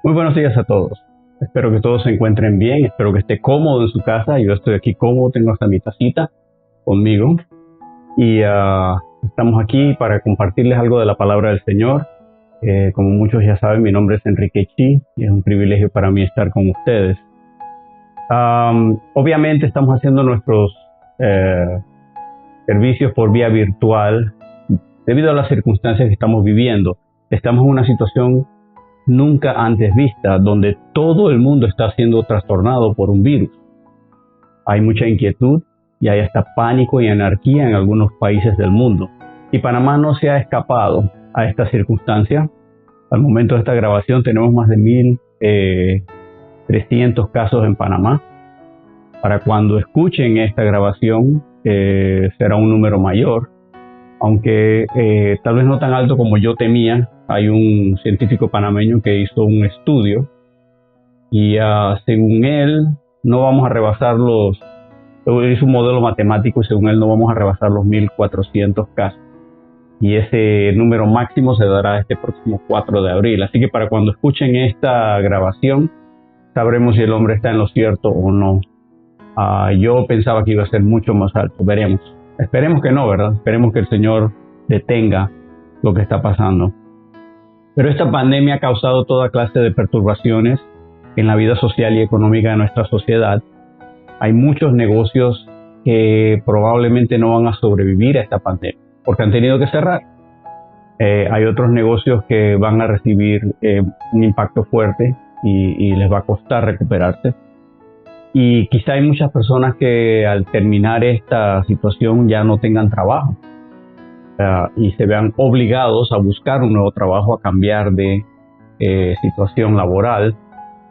Muy buenos días a todos. Espero que todos se encuentren bien, espero que esté cómodo en su casa. Yo estoy aquí cómodo, tengo hasta mi tacita conmigo y estamos aquí para compartirles algo de la palabra del Señor. Como muchos ya saben, mi nombre es Enrique Chi y es un privilegio para mí estar con ustedes. Obviamente estamos haciendo nuestros servicios por vía virtual debido a las circunstancias que estamos viviendo. Estamos en una situación nunca antes vista, donde todo el mundo está siendo trastornado por un virus. Hay mucha inquietud y hay hasta pánico y anarquía en algunos países del mundo. Y Panamá no se ha escapado a esta circunstancia. Al momento de esta grabación tenemos más de 1.300 casos en Panamá. Para cuando escuchen esta grabación será un número mayor, aunque tal vez no tan alto como yo temía. Hay un científico panameño que hizo un estudio y según él no vamos a rebasar hizo un modelo matemático y según él no vamos a rebasar los 1.400 casos. Y ese número máximo se dará este próximo 4 de abril. Así que para cuando escuchen esta grabación sabremos si el hombre está en lo cierto o no. Yo pensaba que iba a ser mucho más alto, veremos. Esperemos que no, ¿verdad? Esperemos que el Señor detenga lo que está pasando. Pero esta pandemia ha causado toda clase de perturbaciones en la vida social y económica de nuestra sociedad. Hay muchos negocios que probablemente no van a sobrevivir a esta pandemia porque han tenido que cerrar. Hay otros negocios que van a recibir un impacto fuerte y les va a costar recuperarse. Y quizá hay muchas personas que al terminar esta situación ya no tengan trabajo. Y se vean obligados a buscar un nuevo trabajo, a cambiar de situación laboral.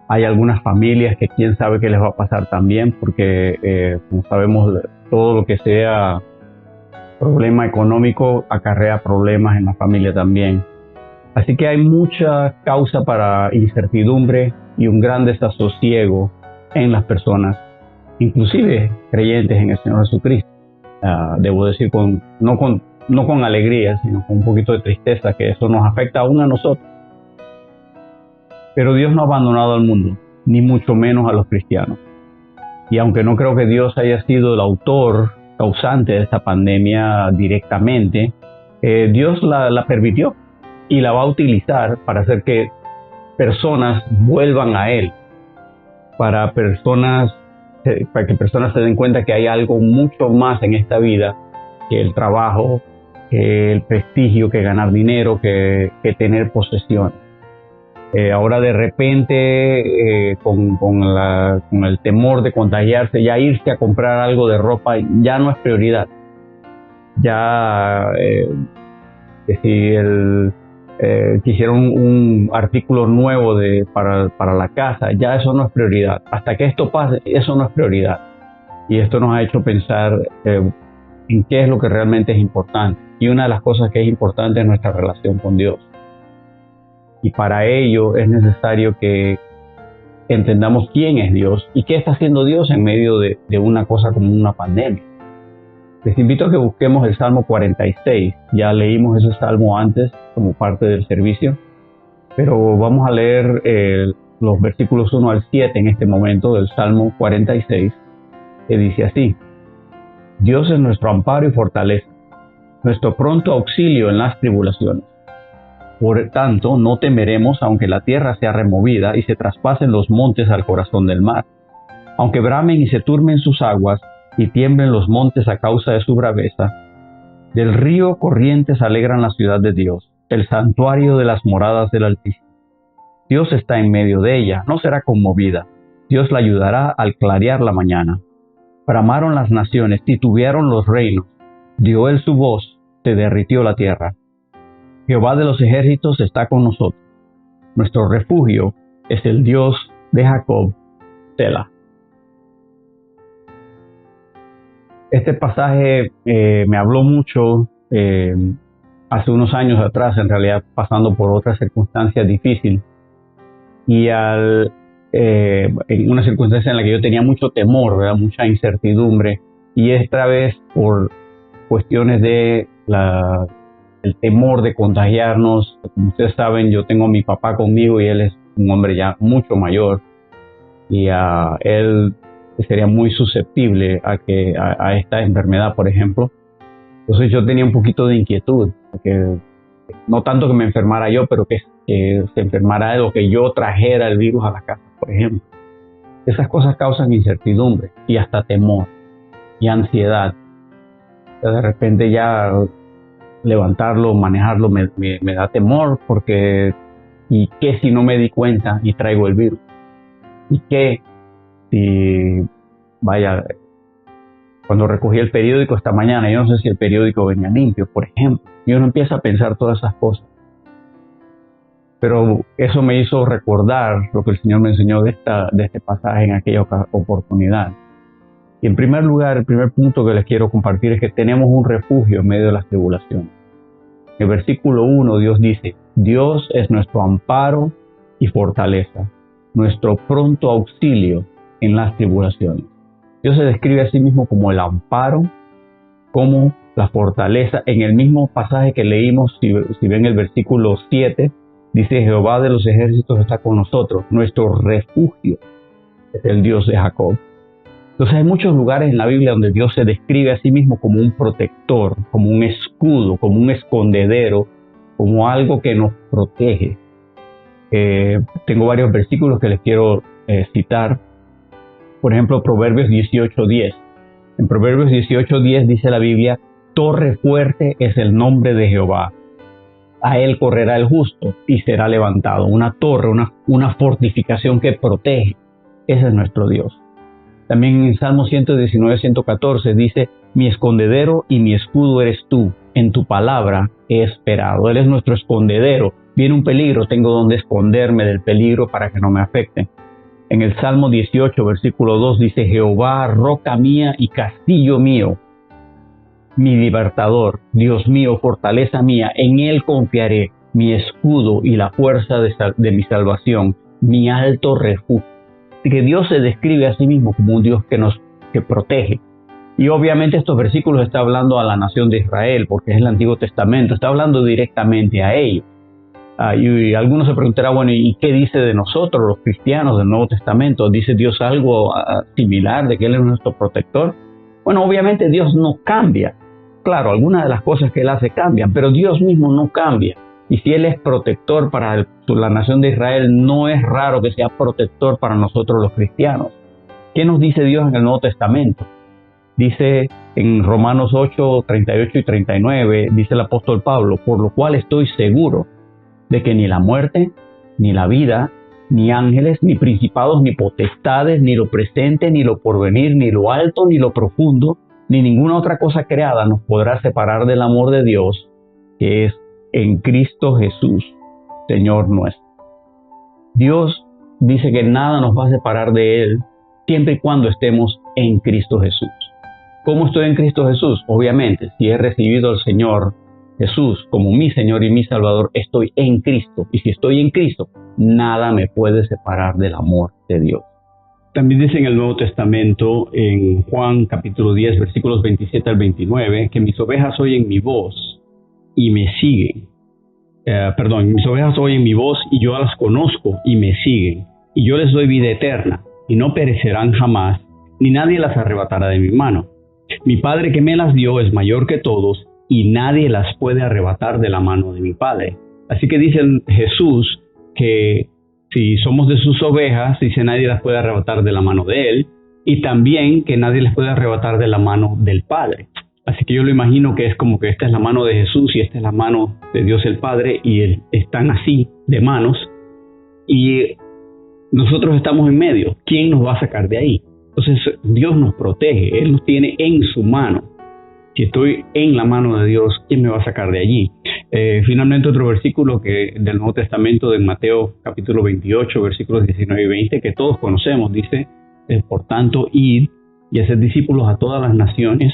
Hay algunas familias que quién sabe qué les va a pasar también, porque como sabemos, todo lo que sea problema económico acarrea problemas en la familia también. Así que hay mucha causa para incertidumbre y un gran desasosiego en las personas, inclusive creyentes en el Señor Jesucristo. Debo decir, no con alegría, sino con un poquito de tristeza, que eso nos afecta aún a nosotros. Pero Dios no ha abandonado al mundo, ni mucho menos a los cristianos. Y aunque no creo que Dios haya sido el autor causante de esta pandemia directamente, Dios la permitió y la va a utilizar para hacer que personas vuelvan a Él, para que personas se den cuenta que hay algo mucho más en esta vida que el trabajo, que el prestigio, que ganar dinero, que tener posesiones. Ahora de repente con el temor de contagiarse, ya irse a comprar algo de ropa ya no es prioridad. Ya si quisieron un artículo nuevo para la casa, ya eso no es prioridad. Hasta que esto pase, eso no es prioridad. Y esto nos ha hecho pensar en qué es lo que realmente es importante. Y una de las cosas que es importante es nuestra relación con Dios. Y para ello es necesario que entendamos quién es Dios y qué está haciendo Dios en medio de una cosa como una pandemia. Les invito a que busquemos el Salmo 46. Ya leímos ese salmo antes como parte del servicio, pero vamos a leer los versículos 1 al 7 en este momento del Salmo 46, que dice así: Dios es nuestro amparo y fortaleza, nuestro pronto auxilio en las tribulaciones. Por tanto, no temeremos aunque la tierra sea removida y se traspasen los montes al corazón del mar, aunque bramen y se turben sus aguas y tiemblen los montes a causa de su braveza. Del río corrientes alegran la ciudad de Dios, el santuario de las moradas del Altísimo. Dios está en medio de ella, no será conmovida. Dios la ayudará al clarear la mañana. Bramaron las naciones, titubearon los reinos. Dio él su voz, se derritió la tierra. Jehová de los ejércitos está con nosotros. Nuestro refugio es el Dios de Jacob, Selah. Este pasaje me habló mucho hace unos años atrás, en realidad pasando por otra circunstancia difícil. Y en una circunstancia en la que yo tenía mucho temor, ¿verdad? Mucha incertidumbre. Y esta vez por cuestiones de el temor de contagiarnos. Como ustedes saben, yo tengo a mi papá conmigo y él es un hombre ya mucho mayor, y él sería muy susceptible a esta enfermedad, por ejemplo. Entonces yo tenía un poquito de inquietud, porque no tanto que me enfermara yo, pero que se enfermara él o que yo trajera el virus a la casa, por ejemplo. Esas cosas causan incertidumbre y hasta temor y ansiedad. De repente ya levantarlo, manejarlo me da temor, porque ¿y qué si no me di cuenta y traigo el virus? ¿Y qué si, vaya, cuando recogí el periódico esta mañana, yo no sé si el periódico venía limpio, por ejemplo? Y uno empieza a pensar todas esas cosas. Pero eso me hizo recordar lo que el Señor me enseñó de este pasaje en aquella oportunidad. Y en primer lugar, el primer punto que les quiero compartir es que tenemos un refugio en medio de las tribulaciones. En el versículo 1 Dios dice: Dios es nuestro amparo y fortaleza, nuestro pronto auxilio en las tribulaciones. Dios se describe a sí mismo como el amparo, como la fortaleza. En el mismo pasaje que leímos, si ven el versículo 7, dice: Jehová de los ejércitos está con nosotros, nuestro refugio es el Dios de Jacob. Entonces hay muchos lugares en la Biblia donde Dios se describe a sí mismo como un protector, como un escudo, como un escondedero, como algo que nos protege. Tengo varios versículos que les quiero citar. Por ejemplo, Proverbios 18:10. En Proverbios 18:10 dice la Biblia: torre fuerte es el nombre de Jehová. A él correrá el justo y será levantado. Una torre, una fortificación que protege. Ese es nuestro Dios. También en Salmo 119:114 dice: mi escondedero y mi escudo eres tú. En tu palabra he esperado. Él es nuestro escondedero. Viene un peligro, tengo donde esconderme del peligro para que no me afecte. En el Salmo 18, versículo 2 dice: Jehová, roca mía y castillo mío, mi libertador, Dios mío, fortaleza mía, en él confiaré, mi escudo y la fuerza de mi salvación, mi alto refugio. Así que Dios se describe a sí mismo como un Dios que protege. Y obviamente estos versículos están hablando a la nación de Israel, porque es el Antiguo Testamento, está hablando directamente a ellos. Y algunos se preguntarán: bueno, ¿y qué dice de nosotros, los cristianos del Nuevo Testamento? ¿Dice Dios algo similar de que Él es nuestro protector? Bueno, obviamente Dios no cambia. Claro, algunas de las cosas que Él hace cambian, pero Dios mismo no cambia. Y si Él es protector para la nación de Israel, no es raro que sea protector para nosotros los cristianos. ¿Qué nos dice Dios en el Nuevo Testamento? Dice en Romanos 8, 38 y 39, dice el apóstol Pablo: por lo cual estoy seguro de que ni la muerte, ni la vida, ni ángeles, ni principados, ni potestades, ni lo presente, ni lo porvenir, ni lo alto, ni lo profundo, ni ninguna otra cosa creada nos podrá separar del amor de Dios, que es en Cristo Jesús, Señor nuestro. Dios dice que nada nos va a separar de Él, siempre y cuando estemos en Cristo Jesús. ¿Cómo estoy en Cristo Jesús? Obviamente, si he recibido al Señor Jesús como mi Señor y mi Salvador, estoy en Cristo. Y si estoy en Cristo, nada me puede separar del amor de Dios. También dice en el Nuevo Testamento, en Juan capítulo 10, versículos 27 al 29, que mis ovejas oyen mi voz y me siguen. Mis ovejas oyen mi voz y yo las conozco y me siguen. Y yo les doy vida eterna y no perecerán jamás, ni nadie las arrebatará de mi mano. Mi Padre que me las dio es mayor que todos y nadie las puede arrebatar de la mano de mi Padre. Así que dice Jesús que si somos de sus ovejas, dice, nadie las puede arrebatar de la mano de Él, y también que nadie les puede arrebatar de la mano del Padre. Así que yo lo imagino que es como que esta es la mano de Jesús y esta es la mano de Dios el Padre, y están así de manos, y nosotros estamos en medio. ¿Quién nos va a sacar de ahí? Entonces Dios nos protege, Él nos tiene en su mano. Si estoy en la mano de Dios, ¿quién me va a sacar de allí? Finalmente, otro versículo del Nuevo Testamento, de Mateo capítulo 28, versículos 19 y 20, que todos conocemos, dice: por tanto, id y haced discípulos a todas las naciones,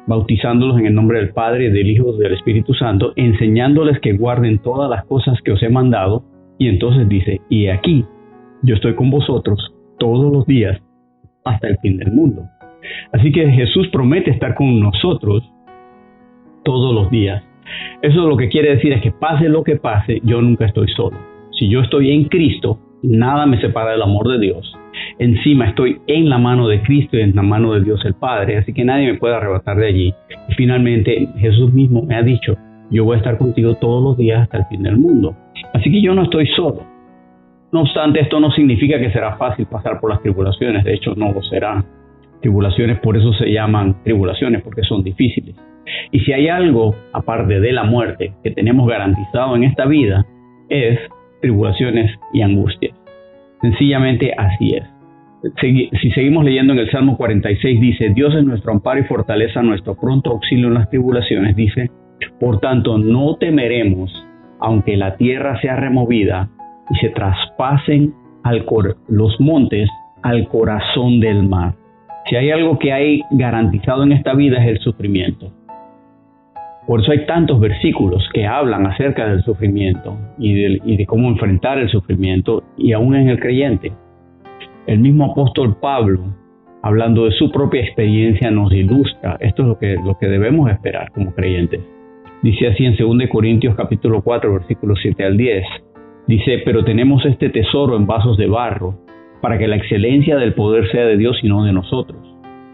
bautizándolos en el nombre del Padre, del Hijo y del Espíritu Santo, enseñándoles que guarden todas las cosas que os he mandado. Y entonces dice: y aquí, yo estoy con vosotros todos los días hasta el fin del mundo. Así que Jesús promete estar con nosotros todos los días. Eso lo que quiere decir es que pase lo que pase, yo nunca estoy solo. Si yo estoy en Cristo, nada me separa del amor de Dios. Encima estoy en la mano de Cristo y en la mano de Dios el Padre, así que nadie me puede arrebatar de allí. Y finalmente Jesús mismo me ha dicho, yo voy a estar contigo todos los días hasta el fin del mundo. Así que yo no estoy solo. No obstante, esto no significa que será fácil pasar por las tribulaciones. De hecho, no lo será. Tribulaciones, por eso se llaman tribulaciones, porque son difíciles. Y si hay algo, aparte de la muerte, que tenemos garantizado en esta vida, es tribulaciones y angustias. Sencillamente así es. Si seguimos leyendo en el Salmo 46, dice, Dios es nuestro amparo y fortaleza, nuestro pronto auxilio en las tribulaciones. Dice, por tanto, no temeremos, aunque la tierra sea removida y se traspasen los montes al corazón del mar. Si hay algo que hay garantizado en esta vida es el sufrimiento. Por eso hay tantos versículos que hablan acerca del sufrimiento y de cómo enfrentar el sufrimiento, y aún en el creyente. El mismo apóstol Pablo, hablando de su propia experiencia, nos ilustra. Esto es lo que debemos esperar como creyentes. Dice así en 2 Corintios capítulo 4, versículos 7 al 10. Dice, pero tenemos este tesoro en vasos de barro, para que la excelencia del poder sea de Dios y no de nosotros,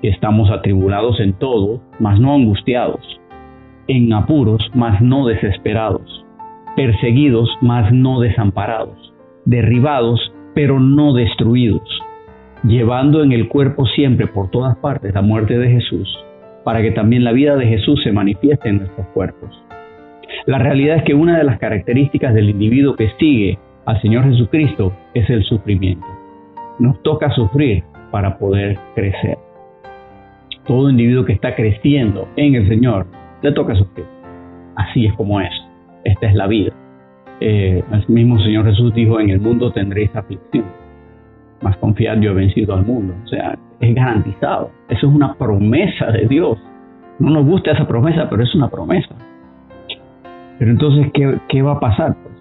que estamos atribulados en todo, mas no angustiados, en apuros, mas no desesperados, perseguidos, mas no desamparados, derribados, pero no destruidos, llevando en el cuerpo siempre por todas partes la muerte de Jesús, para que también la vida de Jesús se manifieste en nuestros cuerpos. La realidad es que una de las características del individuo que sigue al Señor Jesucristo es el sufrimiento. Nos toca sufrir para poder crecer. Todo individuo que está creciendo en el Señor le toca sufrir. Así es como es. Esta es la vida. El mismo Señor Jesús dijo, en el mundo tendréis aflicción, mas confiad, yo he vencido al mundo. O sea, es garantizado. Eso es una promesa de Dios. No nos gusta esa promesa, pero es una promesa. Pero entonces, ¿qué va a pasar? Pues,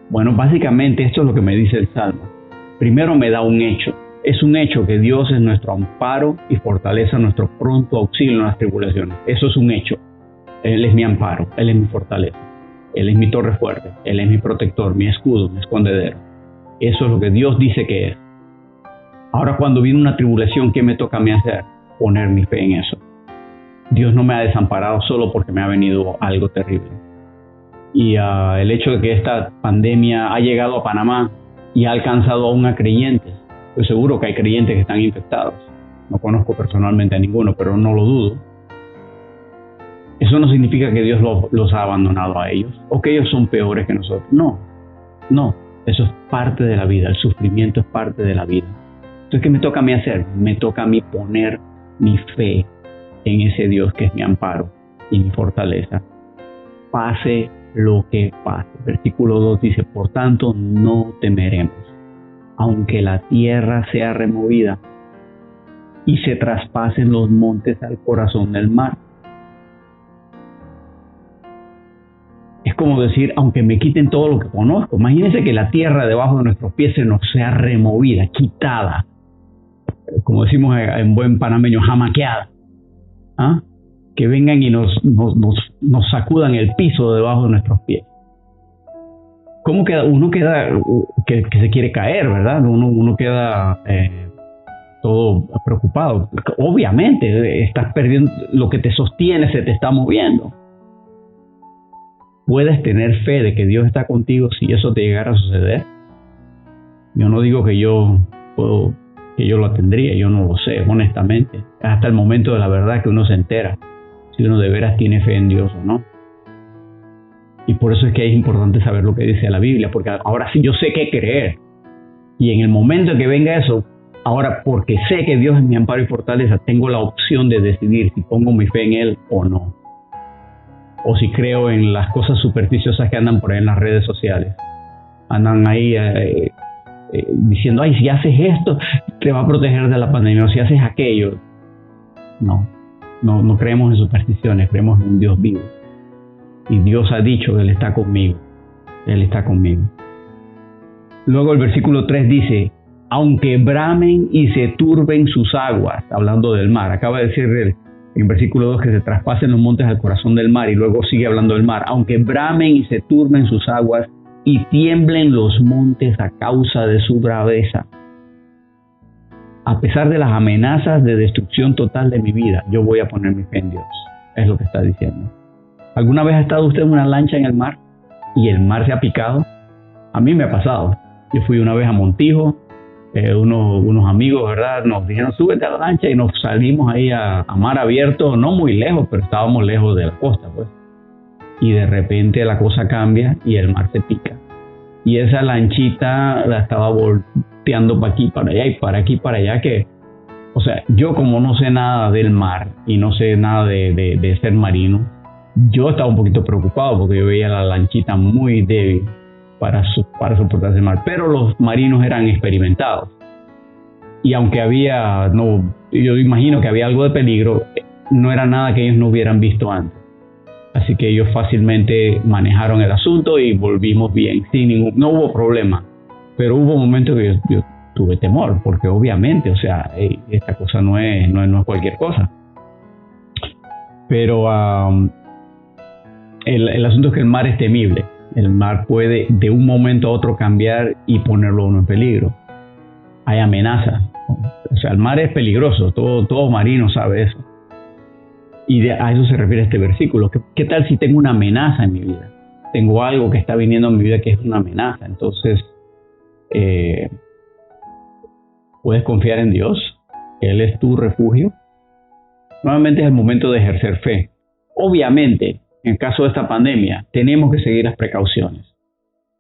bueno, básicamente esto es lo que me dice el Salmo. Primero me da un hecho. Es un hecho que Dios es nuestro amparo y fortaleza, nuestro pronto auxilio en las tribulaciones. Eso es un hecho. Él es mi amparo, Él es mi fortaleza, Él es mi torre fuerte, Él es mi protector, mi escudo, mi escondedero. Eso es lo que Dios dice que es. Ahora, cuando viene una tribulación, ¿qué me toca a mí hacer? Poner mi fe en eso. Dios no me ha desamparado solo porque me ha venido algo terrible. Y el hecho de que esta pandemia ha llegado a Panamá y ha alcanzado aún a creyentes, estoy seguro que hay creyentes que están infectados. No conozco personalmente a ninguno, pero no lo dudo. Eso no significa que Dios los ha abandonado a ellos o que ellos son peores que nosotros. No. Eso es parte de la vida. El sufrimiento es parte de la vida. Entonces, ¿qué me toca a mí hacer? Me toca a mí poner mi fe en ese Dios que es mi amparo y mi fortaleza. Pase lo que pase. Versículo 2 dice, por tanto, no temeremos, aunque la tierra sea removida y se traspasen los montes al corazón del mar. Es como decir, aunque me quiten todo lo que conozco. Imagínense que la tierra debajo de nuestros pies se nos sea removida, quitada. Como decimos en buen panameño, jamaqueada. ¿Ah? Que vengan y nos sacudan el piso debajo de nuestros pies. ¿Cómo queda? Uno queda que se quiere caer, ¿verdad? Uno queda todo preocupado. Obviamente, estás perdiendo lo que te sostiene, se te está moviendo. Puedes tener fe de que Dios está contigo si eso te llegara a suceder. Yo no digo que yo lo tendría, yo no lo sé, honestamente. Hasta el momento de la verdad que uno se entera si uno de veras tiene fe en Dios o no. Y por eso es que es importante saber lo que dice la Biblia, porque ahora sí yo sé qué creer. Y en el momento en que venga eso, ahora porque sé que Dios es mi amparo y fortaleza, tengo la opción de decidir si pongo mi fe en Él o no. O si creo en las cosas supersticiosas que andan por ahí en las redes sociales. Andan ahí diciendo, ay, si haces esto, te va a proteger de la pandemia. O si haces aquello. No creemos en supersticiones, creemos en un Dios vivo. Y Dios ha dicho que Él está conmigo. Él está conmigo. Luego el versículo 3 dice, aunque bramen y se turben sus aguas, hablando del mar. Acaba de decir en versículo 2 que se traspasen los montes al corazón del mar, y luego sigue hablando del mar. Aunque bramen y se turben sus aguas, y tiemblen los montes a causa de su braveza. A pesar de las amenazas de destrucción total de mi vida, yo voy a poner mi fe en Dios. Es lo que está diciendo. ¿Alguna vez ha estado usted en una lancha en el mar y el mar se ha picado? A mí me ha pasado. Yo fui una vez a Montijo, unos amigos, ¿verdad? Nos dijeron, súbete a la lancha, y nos salimos ahí a mar abierto, no muy lejos, pero estábamos lejos de la costa, pues. Y de repente la cosa cambia y el mar se pica. Y esa lanchita la estaba volteando para aquí, para allá, y para aquí, para allá, que, o sea, yo como no sé nada del mar y no sé nada de ser marino, yo estaba un poquito preocupado porque yo veía la lanchita muy débil para soportar ese mar. Pero los marinos eran experimentados. Y aunque yo imagino que había algo de peligro, no era nada que ellos no hubieran visto antes. Así que ellos fácilmente manejaron el asunto y volvimos bien, no hubo problema. Pero hubo momentos que yo tuve temor, porque obviamente, o sea, esta cosa no es cualquier cosa. Pero el asunto es que el mar es temible. El mar puede de un momento a otro cambiar y ponerlo a uno en peligro. Hay amenazas. O sea, el mar es peligroso, todo marino sabe eso. Y a eso se refiere este versículo. ¿Qué tal si tengo una amenaza en mi vida? Tengo algo que está viniendo en mi vida que es una amenaza. Entonces, puedes confiar en Dios. Él es tu refugio. Nuevamente es el momento de ejercer fe. Obviamente, en el caso de esta pandemia, tenemos que seguir las precauciones.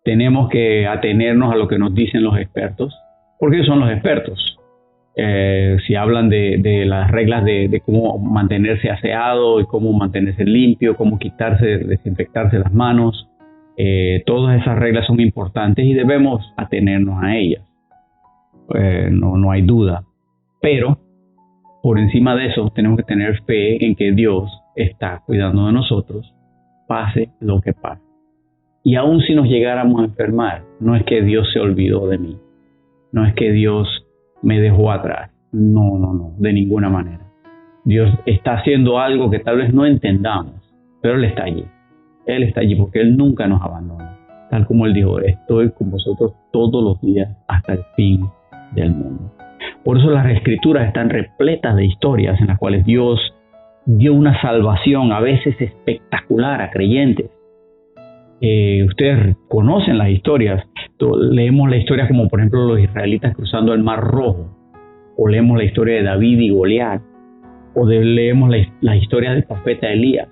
Tenemos que atenernos a lo que nos dicen los expertos, porque ellos son los expertos. Si hablan de las reglas de cómo mantenerse aseado y cómo mantenerse limpio, cómo desinfectarse las manos, todas esas reglas son importantes y debemos atenernos a ellas. No hay duda. Pero por encima de eso tenemos que tener fe en que Dios está cuidando de nosotros, pase lo que pase. Y aun si nos llegáramos a enfermar, no es que Dios se olvidó de mí, no es que Dios me dejó atrás, no, de ninguna manera. Dios está haciendo algo que tal vez no entendamos, pero Él está allí porque Él nunca nos abandona, tal como Él dijo, estoy con vosotros todos los días hasta el fin del mundo. Por eso las Escrituras están repletas de historias en las cuales Dios dio una salvación a veces espectacular a creyentes. Ustedes conocen las historias. Leemos la historia como por ejemplo los israelitas cruzando el Mar Rojo, o leemos la historia de David y Goliat, o leemos la historia del profeta Elías.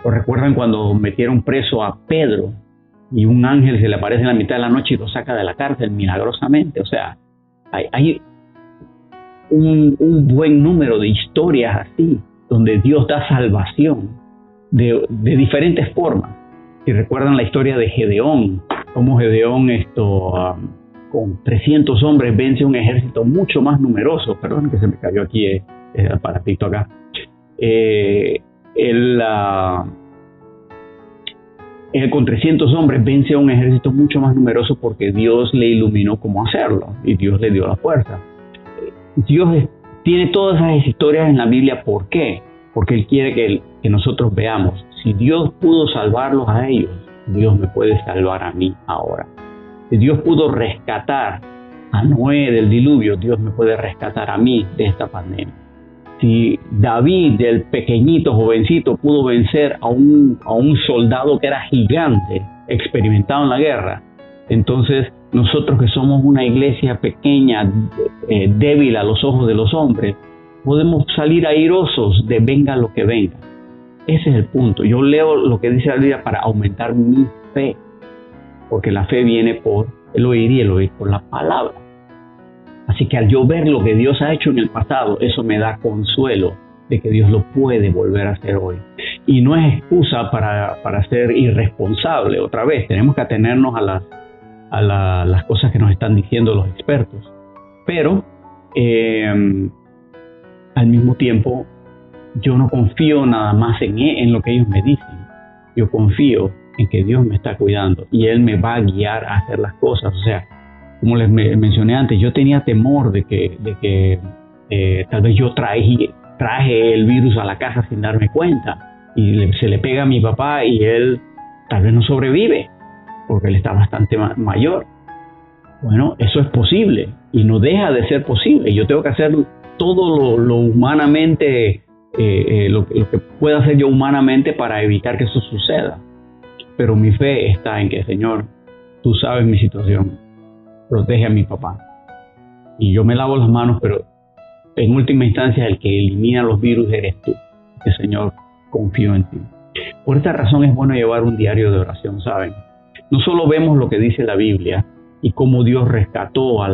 ¿O recuerdan cuando metieron preso a Pedro y un ángel se le aparece en la mitad de la noche y lo saca de la cárcel milagrosamente? O sea, hay un buen número de historias así, donde Dios da salvación de diferentes formas. Si recuerdan la historia de Gedeón, cómo Gedeón con 300 hombres vence un ejército mucho más numeroso. Perdón que se me cayó aquí el aparatito acá. Él con 300 hombres vence a un ejército mucho más numeroso porque Dios le iluminó cómo hacerlo y Dios le dio la fuerza. Dios tiene todas esas historias en la Biblia. ¿Por qué? Porque Él quiere que nosotros veamos. Si Dios pudo salvarlos a ellos, Dios me puede salvar a mí ahora. Si Dios pudo rescatar a Noé del diluvio, Dios me puede rescatar a mí de esta pandemia. Si David, del pequeñito jovencito, pudo vencer a un soldado que era gigante, experimentado en la guerra, entonces nosotros que somos una iglesia pequeña, débil a los ojos de los hombres, podemos salir airosos de venga lo que venga. Ese es el punto. Yo leo lo que dice la Biblia para aumentar mi fe, porque la fe viene por el oír y el oír por la palabra. Así que al yo ver lo que Dios ha hecho en el pasado, eso me da consuelo de que Dios lo puede volver a hacer hoy. Y no es excusa para ser irresponsable. Otra vez, tenemos que atenernos a las cosas que nos están diciendo los expertos. Pero al mismo tiempo, yo no confío nada más en lo que ellos me dicen. Yo confío en que Dios me está cuidando y Él me va a guiar a hacer las cosas. O sea, como les mencioné antes, yo tenía temor de que tal vez yo traje el virus a la casa sin darme cuenta y se le pega a mi papá y él tal vez no sobrevive. porque él está bastante mayor. Bueno, eso es posible y no deja de ser posible. Yo tengo que hacer todo lo humanamente, lo que pueda hacer yo humanamente para evitar que eso suceda. Pero mi fe está en que, Señor, tú sabes mi situación, protege a mi papá. Y yo me lavo las manos, pero en última instancia el que elimina los virus eres tú. Que, Señor, confío en ti. Por esta razón es bueno llevar un diario de oración, ¿saben? No solo vemos lo que dice la Biblia y cómo Dios rescató a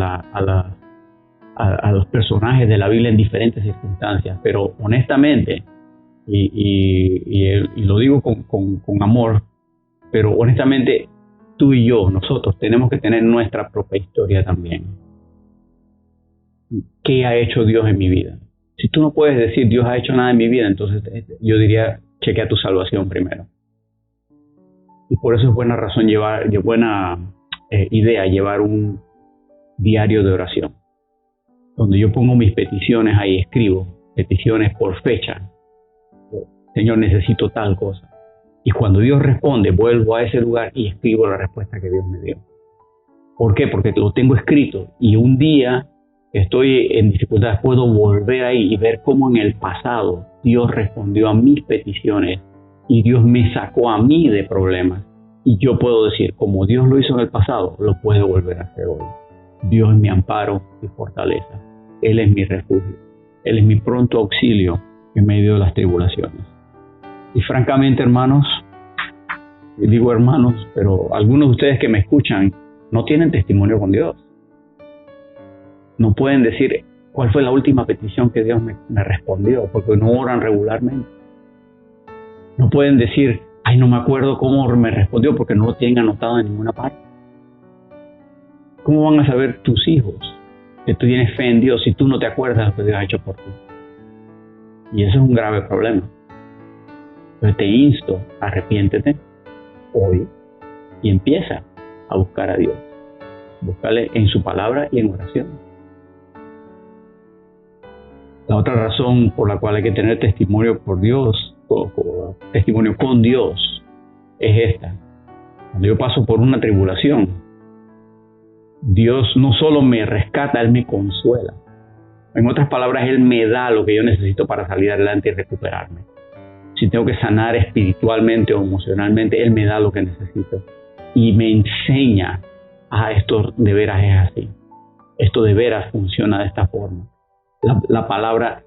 los personajes de la Biblia en diferentes circunstancias, pero honestamente, y lo digo con amor, pero honestamente tú y yo, nosotros tenemos que tener nuestra propia historia también. ¿Qué ha hecho Dios en mi vida? Si tú no puedes decir Dios ha hecho nada en mi vida, entonces yo diría chequea tu salvación primero. Y por eso es buena razón buena idea llevar un diario de oración, donde yo pongo mis peticiones ahí, escribo peticiones por fecha. Señor, necesito tal cosa. Y cuando Dios responde, vuelvo a ese lugar y escribo la respuesta que Dios me dio. ¿Por qué? Porque lo tengo escrito y un día estoy en dificultades, puedo volver ahí y ver cómo en el pasado Dios respondió a mis peticiones y Dios me sacó a mí de problemas. Y yo puedo decir, como Dios lo hizo en el pasado, lo puedo volver a hacer hoy. Dios es mi amparo y fortaleza. Él es mi refugio. Él es mi pronto auxilio en medio de las tribulaciones. Y francamente, hermanos, y digo hermanos, pero algunos de ustedes que me escuchan no tienen testimonio con Dios. No pueden decir cuál fue la última petición que Dios me respondió, porque no oran regularmente. No pueden decir, ay, no me acuerdo cómo me respondió, porque no lo tienen anotado en ninguna parte. ¿Cómo van a saber tus hijos que tú tienes fe en Dios si tú no te acuerdas de lo que Dios ha hecho por ti? Y eso es un grave problema. Entonces te insto, arrepiéntete hoy y empieza a buscar a Dios. Búscale en su palabra y en oración. La otra razón por la cual hay que tener testimonio por Dios, o testimonio con Dios, es esta. Cuando yo paso por una tribulación, Dios no solo me rescata, Él me consuela. En otras palabras, Él me da lo que yo necesito para salir adelante y recuperarme. Si tengo que sanar espiritualmente o emocionalmente, Él me da lo que necesito. Y me enseña, esto de veras es así. Esto de veras funciona de esta forma. La palabra,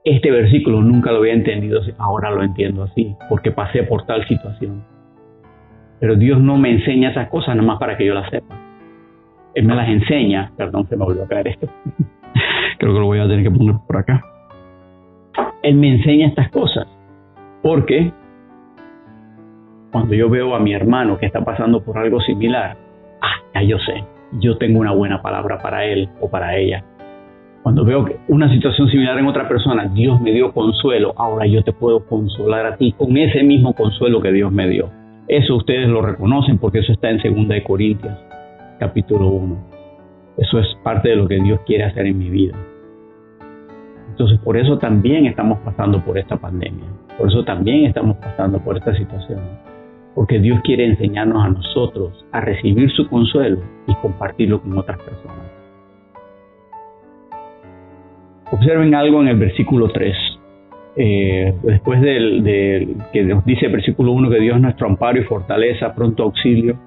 este versículo nunca lo había entendido, ahora lo entiendo así, porque pasé por tal situación. Pero Dios no me enseña esas cosas nada más para que yo las sepa. Él me las enseña, perdón, se me volvió a caer esto. Creo que lo voy a tener que poner por acá. Él me enseña estas cosas, porque cuando yo veo a mi hermano que está pasando por algo similar, ya yo sé, yo tengo una buena palabra para él o para ella. Cuando veo que una situación similar en otra persona, Dios me dio consuelo, ahora yo te puedo consolar a ti con ese mismo consuelo que Dios me dio. Eso ustedes lo reconocen porque eso está en 2 Corintios, capítulo 1. Eso es parte de lo que Dios quiere hacer en mi vida. Entonces, por eso también estamos pasando por esta pandemia. Por eso también estamos pasando por esta situación. Porque Dios quiere enseñarnos a nosotros a recibir su consuelo y compartirlo con otras personas. Observen algo en el versículo 3. Después que nos dice el versículo 1 que Dios es nuestro amparo y fortaleza, pronto auxilio,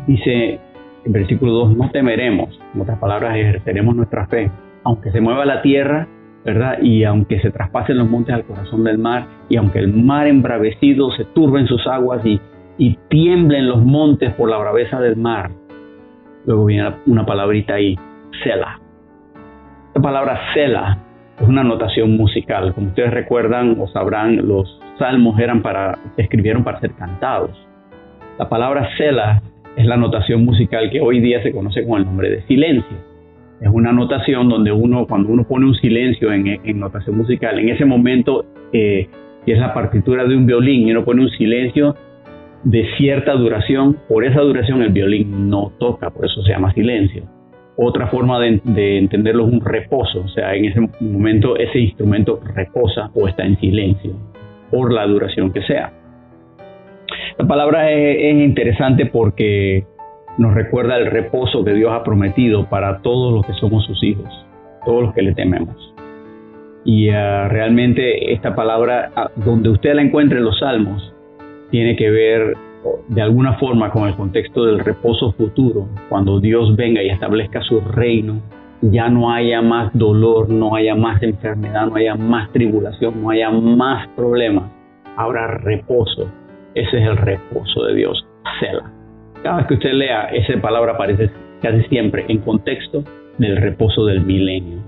dice el versículo 2, no temeremos. En otras palabras, ejerceremos nuestra fe. Aunque se mueva la tierra, ¿verdad? Y aunque se traspasen los montes al corazón del mar, y aunque el mar embravecido se turbe en sus aguas y tiemblen los montes por la braveza del mar. Luego viene una palabrita ahí, Selah. Esta palabra Selah es una notación musical. Como ustedes recuerdan o sabrán, los salmos se escribieron para ser cantados. La palabra Selah es la notación musical que hoy día se conoce con el nombre de silencio. Es una notación donde cuando uno pone un silencio en notación musical, en ese momento, que es la partitura de un violín, y uno pone un silencio de cierta duración, por esa duración el violín no toca, por eso se llama silencio. Otra forma de entenderlo es un reposo, o sea, en ese momento ese instrumento reposa o está en silencio, por la duración que sea. Esta palabra es interesante porque nos recuerda el reposo que Dios ha prometido para todos los que somos sus hijos, todos los que le tememos. Y realmente esta palabra, donde usted la encuentre en los Salmos, tiene que ver de alguna forma con el contexto del reposo futuro, cuando Dios venga y establezca su reino, ya no haya más dolor, no haya más enfermedad, no haya más tribulación, no haya más problemas. Habrá reposo. Ese es el reposo de Dios, Selah. Cada vez que usted lea, esa palabra aparece casi siempre en contexto del reposo del milenio.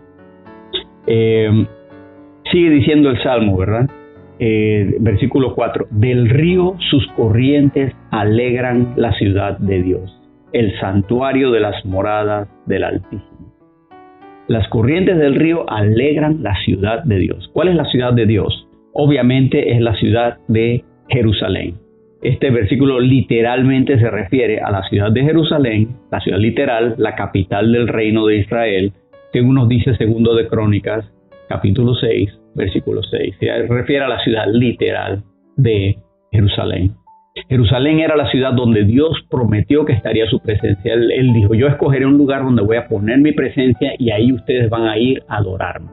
Sigue diciendo el Salmo, ¿verdad? Versículo 4. Del río sus corrientes alegran la ciudad de Dios, el santuario de las moradas del Altísimo. Las corrientes del río alegran la ciudad de Dios. ¿Cuál es la ciudad de Dios? Obviamente es la ciudad de Jerusalén. Este versículo literalmente se refiere a la ciudad de Jerusalén, la ciudad literal, la capital del reino de Israel, según nos dice Segundo de Crónicas, capítulo 6, versículo 6. Se refiere a la ciudad literal de Jerusalén. Jerusalén era la ciudad donde Dios prometió que estaría su presencia. Él dijo, yo escogeré un lugar donde voy a poner mi presencia y ahí ustedes van a ir a adorarme.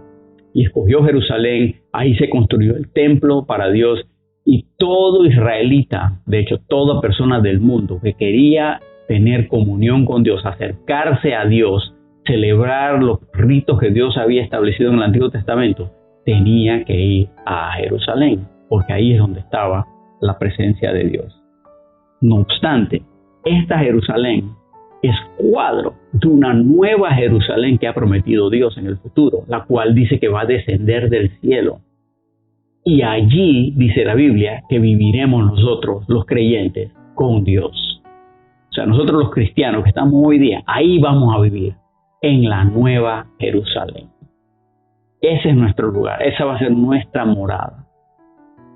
Y escogió Jerusalén, ahí se construyó el templo para Dios, y todo israelita, de hecho toda persona del mundo que quería tener comunión con Dios, acercarse a Dios, celebrar los ritos que Dios había establecido en el Antiguo Testamento, tenía que ir a Jerusalén, porque ahí es donde estaba la presencia de Dios. No obstante, esta Jerusalén es cuadro de una nueva Jerusalén que ha prometido Dios en el futuro, la cual dice que va a descender del cielo. Y allí dice la Biblia que viviremos nosotros, los creyentes, con Dios. O sea, nosotros los cristianos que estamos hoy día, ahí vamos a vivir, en la nueva Jerusalén. Ese es nuestro lugar, esa va a ser nuestra morada.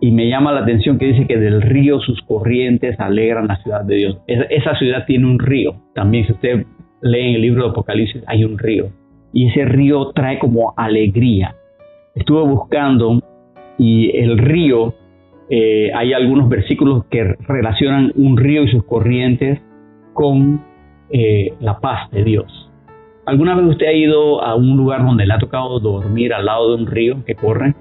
Y me llama la atención que dice que del río sus corrientes alegran la ciudad de Dios. Esa ciudad tiene un río. También si usted lee en el libro de Apocalipsis, hay un río. Y ese río trae como alegría. Estuve buscando y el río, hay algunos versículos que relacionan un río y sus corrientes con la paz de Dios. ¿Alguna vez usted ha ido a un lugar donde le ha tocado dormir al lado de un río que corre?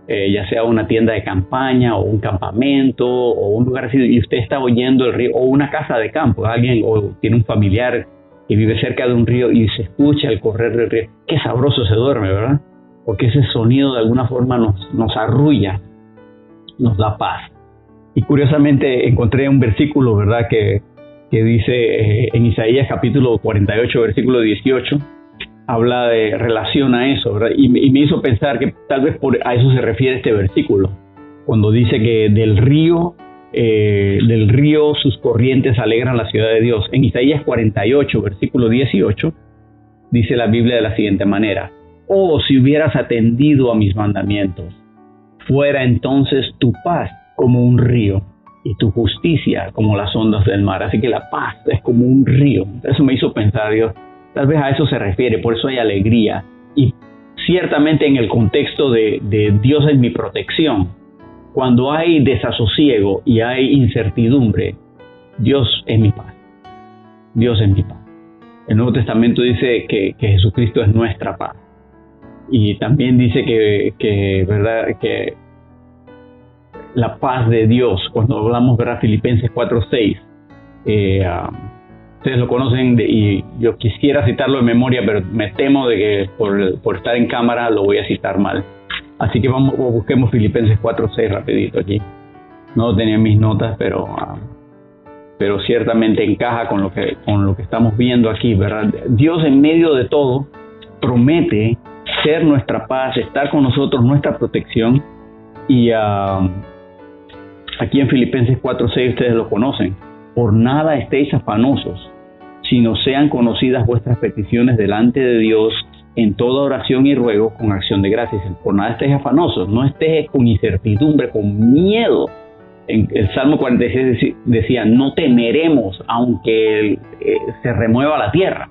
Ya sea una tienda de campaña o un campamento o un lugar así, y usted está oyendo el río, o una casa de campo, alguien o tiene un familiar que vive cerca de un río y se escucha el correr del río. Qué sabroso se duerme, ¿verdad? Porque ese sonido de alguna forma nos arrulla, nos da paz. Y curiosamente encontré un versículo, ¿verdad?, que dice en Isaías capítulo 48, versículo 18, habla de relación a eso, ¿verdad? Y me hizo pensar que tal vez a eso se refiere este versículo, cuando dice que del río sus corrientes alegran la ciudad de Dios. En Isaías 48, versículo 18, dice la Biblia de la siguiente manera: oh, si hubieras atendido a mis mandamientos, fuera entonces tu paz como un río y tu justicia como las ondas del mar. Así que la paz es como un río. Eso me hizo pensar, Dios, tal vez a eso se refiere, por eso hay alegría. Y ciertamente en el contexto de Dios es mi protección, cuando hay desasosiego y hay incertidumbre, Dios es mi paz. Dios es mi paz. El Nuevo Testamento dice que Jesucristo es nuestra paz. Y también dice ¿verdad?, que la paz de Dios, cuando hablamos, ¿verdad?, Filipenses 4:6, ustedes lo conocen y yo quisiera citarlo de memoria, pero me temo de que por estar en cámara lo voy a citar mal. Así que busquemos Filipenses 4:6 rapidito aquí. No lo tenía en mis notas, pero ciertamente encaja con lo que estamos viendo aquí, ¿verdad? Dios en medio de todo promete ser nuestra paz, estar con nosotros, nuestra protección. Y aquí en Filipenses 4:6 ustedes lo conocen. Por nada estéis afanosos, sino sean conocidas vuestras peticiones delante de Dios en toda oración y ruego con acción de gracias. Por nada estéis afanosos, no estés con incertidumbre, con miedo. En el Salmo 46 decía, no temeremos aunque se remueva la tierra.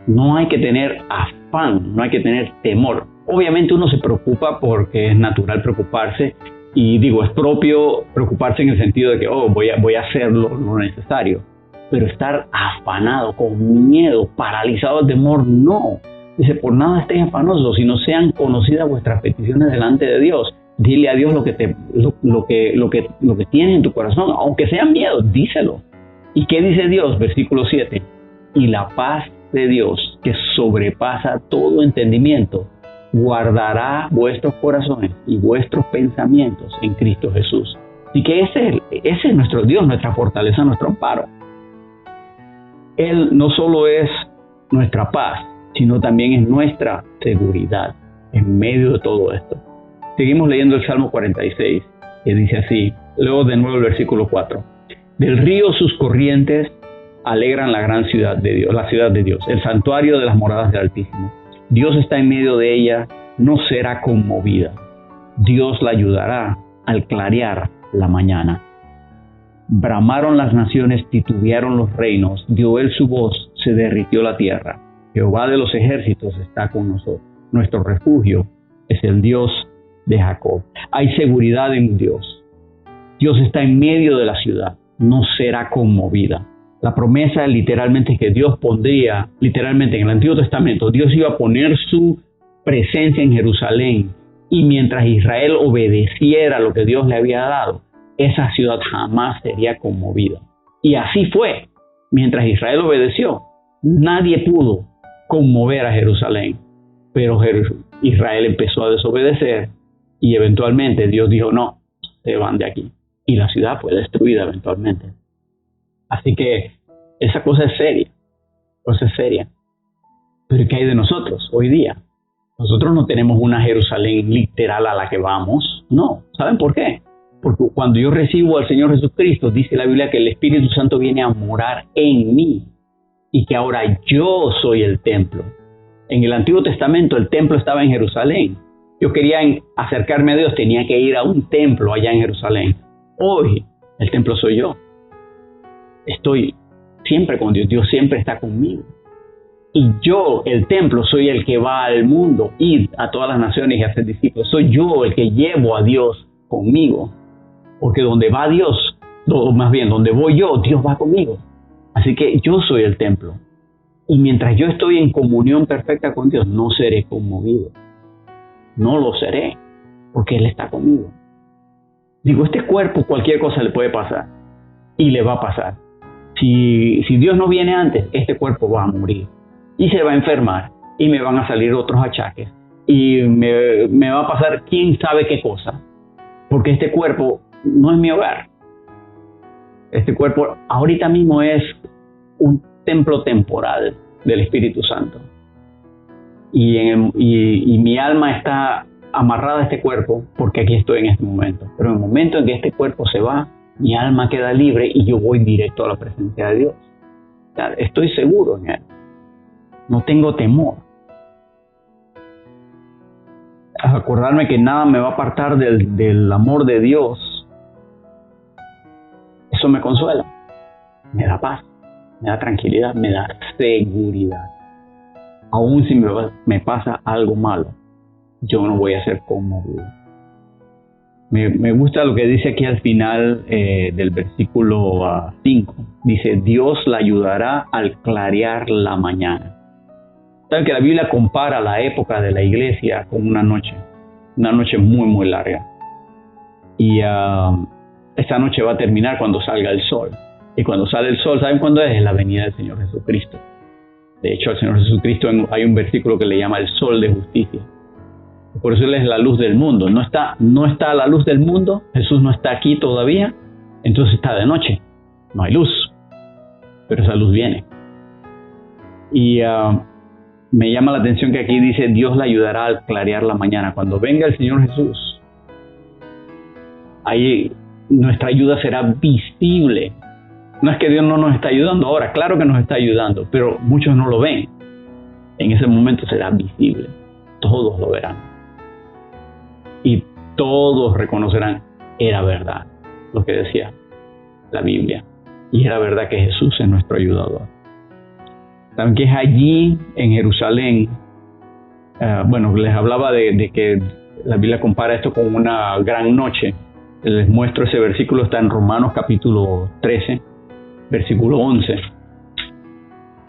No hay que tener afán, no hay que tener temor. Obviamente uno se preocupa porque es natural preocuparse Y digo, es propio preocuparse en el sentido de que, voy a hacer lo necesario. Pero estar afanado, con miedo, paralizado de temor, no. Dice, por nada estéis afanosos, sino sean conocidas vuestras peticiones delante de Dios. Dile a Dios lo que tienes en tu corazón, aunque sea miedo, díselo. ¿Y qué dice Dios? Versículo 7. Y la paz de Dios, que sobrepasa todo entendimiento, guardará vuestros corazones y vuestros pensamientos en Cristo Jesús. Así que ese es nuestro Dios, nuestra fortaleza, nuestro amparo. Él no solo es nuestra paz, sino también es nuestra seguridad en medio de todo esto. Seguimos leyendo el Salmo 46, que dice así, luego de nuevo el versículo 4. Del río sus corrientes alegran la gran ciudad de Dios, la ciudad de Dios, el santuario de las moradas del Altísimo. Dios está en medio de ella, no será conmovida. Dios la ayudará al clarear la mañana. Bramaron las naciones, titubearon los reinos, dio él su voz, se derritió la tierra. Jehová de los ejércitos está con nosotros. Nuestro refugio es el Dios de Jacob. Hay seguridad en Dios. Dios está en medio de la ciudad, no será conmovida. La promesa literalmente es que Dios pondría, literalmente en el Antiguo Testamento, Dios iba a poner su presencia en Jerusalén, y mientras Israel obedeciera lo que Dios le había dado, esa ciudad jamás sería conmovida. Y así fue. Mientras Israel obedeció, nadie pudo conmover a Jerusalén. Pero Israel empezó a desobedecer y eventualmente Dios dijo, no, se van de aquí. Y la ciudad fue destruida eventualmente. Así que esa cosa es seria. Pero ¿qué hay de nosotros hoy día? Nosotros no tenemos una Jerusalén literal a la que vamos. No. ¿Saben por qué? Porque cuando yo recibo al Señor Jesucristo, dice la Biblia que el Espíritu Santo viene a morar en mí y que ahora yo soy el templo. En el Antiguo Testamento el templo estaba en Jerusalén. Yo quería acercarme a Dios, tenía que ir a un templo allá en Jerusalén. Hoy el templo soy yo. Estoy siempre con Dios, Dios siempre está conmigo. Y yo, el templo, soy el que va al mundo, ir a todas las naciones y hacer discípulos. Soy yo el que llevo a Dios conmigo. Porque donde va Dios, o más bien donde voy yo, Dios va conmigo. Así que yo soy el templo. Y mientras yo estoy en comunión perfecta con Dios, no seré conmovido. No lo seré, porque Él está conmigo. Digo, este cuerpo cualquier cosa le puede pasar. Y le va a pasar. Si Dios no viene antes, este cuerpo va a morir. Y se va a enfermar. Y me van a salir otros achaques. Y me va a pasar quién sabe qué cosa. Porque este cuerpo no es mi hogar. Este cuerpo ahorita mismo es un templo temporal del Espíritu Santo. Y mi alma está amarrada a este cuerpo porque aquí estoy en este momento. Pero en el momento en que este cuerpo se va, mi alma queda libre y yo voy directo a la presencia de Dios. O sea, estoy seguro en Él. No tengo temor. Acordarme que nada me va a apartar del amor de Dios. Eso me consuela. Me da paz. Me da tranquilidad. Me da seguridad. Aún si me pasa algo malo, yo no voy a ser conmovido. Me gusta lo que dice aquí al final del versículo 5. Dice, Dios la ayudará al clarear la mañana. Saben que la Biblia compara la época de la iglesia con una noche muy, muy larga. Y esta noche va a terminar cuando salga el sol. Y cuando sale el sol, ¿saben cuándo es? Es la venida del Señor Jesucristo. De hecho, al Señor Jesucristo hay un versículo que le llama el sol de justicia. Por eso Él es la luz del mundo. No está a la luz del mundo. Jesús no está aquí todavía. Entonces está de noche. No hay luz. Pero esa luz viene. Y me llama la atención que aquí dice, Dios la ayudará al clarear la mañana. Cuando venga el Señor Jesús, ahí nuestra ayuda será visible. No es que Dios no nos está ayudando ahora, claro que nos está ayudando, pero muchos no lo ven. En ese momento será visible. Todos lo verán. Y todos reconocerán, era verdad lo que decía la Biblia. Y era verdad que Jesús es nuestro ayudador. Saben que es allí en Jerusalén, les hablaba de que la Biblia compara esto con una gran noche. Les muestro ese versículo, está en Romanos capítulo 13, versículo 11.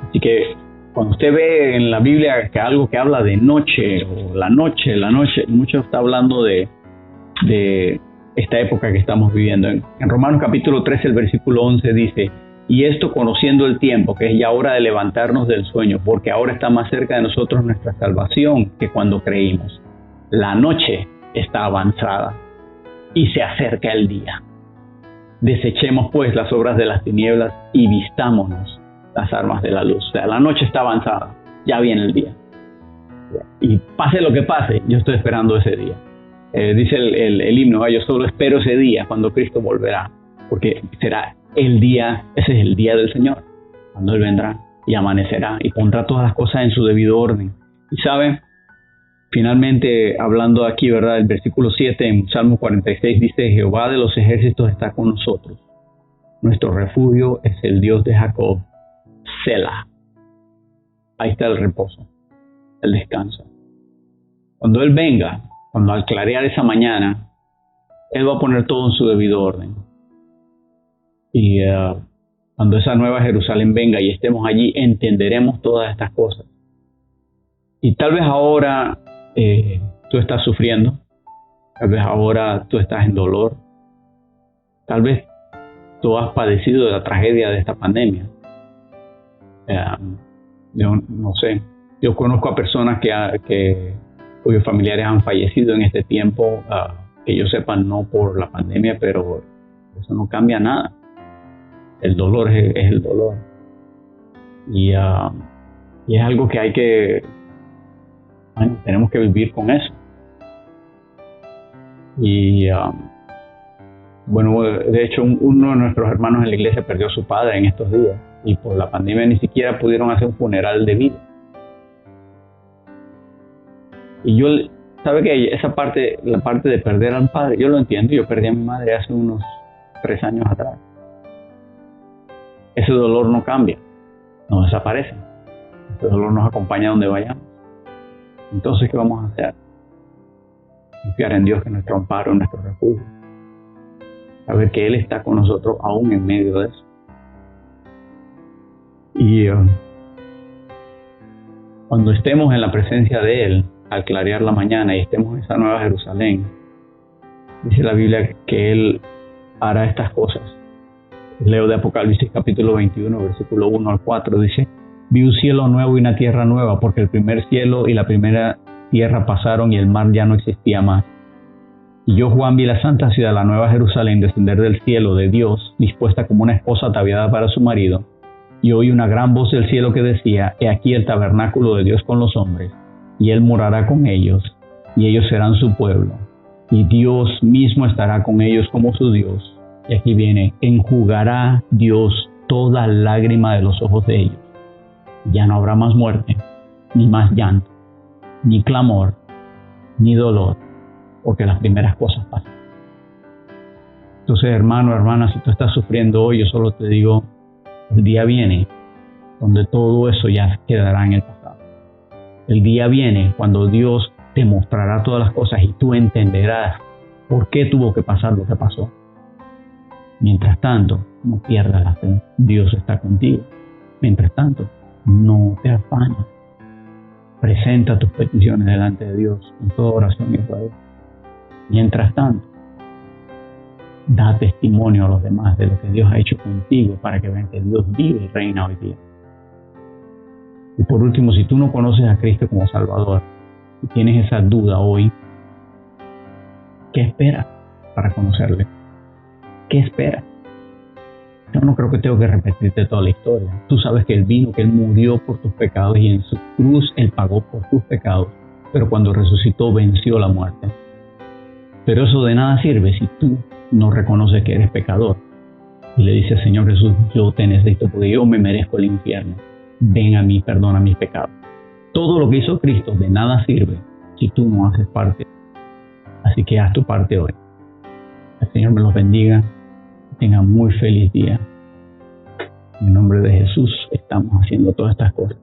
Así que cuando usted ve en la Biblia que algo que habla de noche, o la noche, mucho está hablando de esta época que estamos viviendo. En Romanos capítulo 13, el versículo 11 dice: y esto conociendo el tiempo, que es ya hora de levantarnos del sueño, porque ahora está más cerca de nosotros nuestra salvación que cuando creímos. La noche está avanzada y se acerca el día. Desechemos pues las obras de las tinieblas y vistámonos las armas de la luz. O sea, la noche está avanzada, ya viene el día. Y pase lo que pase, yo estoy esperando ese día. Dice el himno, yo solo espero ese día cuando Cristo volverá, porque será el día, ese es el día del Señor, cuando Él vendrá y amanecerá y pondrá todas las cosas en su debido orden. Y saben, finalmente hablando aquí, ¿verdad? El versículo 7 en Salmo 46 dice: Jehová de los ejércitos está con nosotros, nuestro refugio es el Dios de Jacob, Selah. Ahí está el reposo, el descanso. Cuando Él venga, cuando al clarear esa mañana, Él va a poner todo en su debido orden. Y cuando esa nueva Jerusalén venga y estemos allí, entenderemos todas estas cosas. Y tal vez ahora tú estás sufriendo, tal vez ahora tú estás en dolor, tal vez tú has padecido de la tragedia de esta pandemia. Yo no sé, yo conozco a personas cuyos familiares han fallecido en este tiempo, que yo sepa, no por la pandemia, pero eso no cambia nada. El dolor es el dolor. Y es algo que hay que, tenemos que vivir con eso. Y bueno, de hecho, uno de nuestros hermanos en la iglesia perdió a su padre en estos días. Y por la pandemia ni siquiera pudieron hacer un funeral debido. Y yo, ¿sabe qué? Esa parte, la parte de perder a un padre, yo lo entiendo. Yo perdí a mi madre hace unos 3 años atrás. Ese dolor no cambia, no desaparece. Ese dolor nos acompaña donde vayamos. Entonces, ¿qué vamos a hacer? Confiar en Dios, que es nuestro amparo, nuestro refugio. Saber que Él está con nosotros aún en medio de eso. Y cuando estemos en la presencia de Él, al clarear la mañana y estemos en esa nueva Jerusalén, dice la Biblia que Él hará estas cosas. Leo de Apocalipsis capítulo 21, versículo 1 al 4, dice: vi un cielo nuevo y una tierra nueva, porque el primer cielo y la primera tierra pasaron y el mar ya no existía más. Y yo, Juan, vi la santa ciudad, la nueva Jerusalén, descender del cielo de Dios, dispuesta como una esposa ataviada para su marido. Y oí una gran voz del cielo que decía: he aquí el tabernáculo de Dios con los hombres, y Él morará con ellos, y ellos serán su pueblo, y Dios mismo estará con ellos como su Dios. Y aquí viene: enjugará Dios toda lágrima de los ojos de ellos. Ya no habrá más muerte, ni más llanto, ni clamor, ni dolor, porque las primeras cosas pasan. Entonces, hermano, hermana, si tú estás sufriendo hoy, yo solo te digo: el día viene donde todo eso ya quedará en el pasado. El día viene cuando Dios te mostrará todas las cosas y tú entenderás por qué tuvo que pasar lo que pasó. Mientras tanto, no pierdas la fe. Dios está contigo. Mientras tanto, no te afanes. Presenta tus peticiones delante de Dios en toda oración y ruego. Mientras tanto, da testimonio a los demás de lo que Dios ha hecho contigo, para que vean que Dios vive y reina hoy día. Y por último, si tú no conoces a Cristo como Salvador y tienes esa duda hoy, ¿qué esperas para conocerle? ¿Qué esperas? Yo no creo que tengo que repetirte toda la historia. Tú sabes que Él vino, que Él murió por tus pecados y en su cruz Él pagó por tus pecados, pero cuando resucitó venció la muerte. Pero eso de nada sirve si tú no reconoces que eres pecador y le dices: Señor Jesús, yo te necesito porque yo me merezco el infierno. Ven a mí, perdona mis pecados. Todo lo que hizo Cristo de nada sirve si tú no haces parte. Así que haz tu parte hoy. El Señor me los bendiga. Tengan muy feliz día. En el nombre de Jesús estamos haciendo todas estas cosas.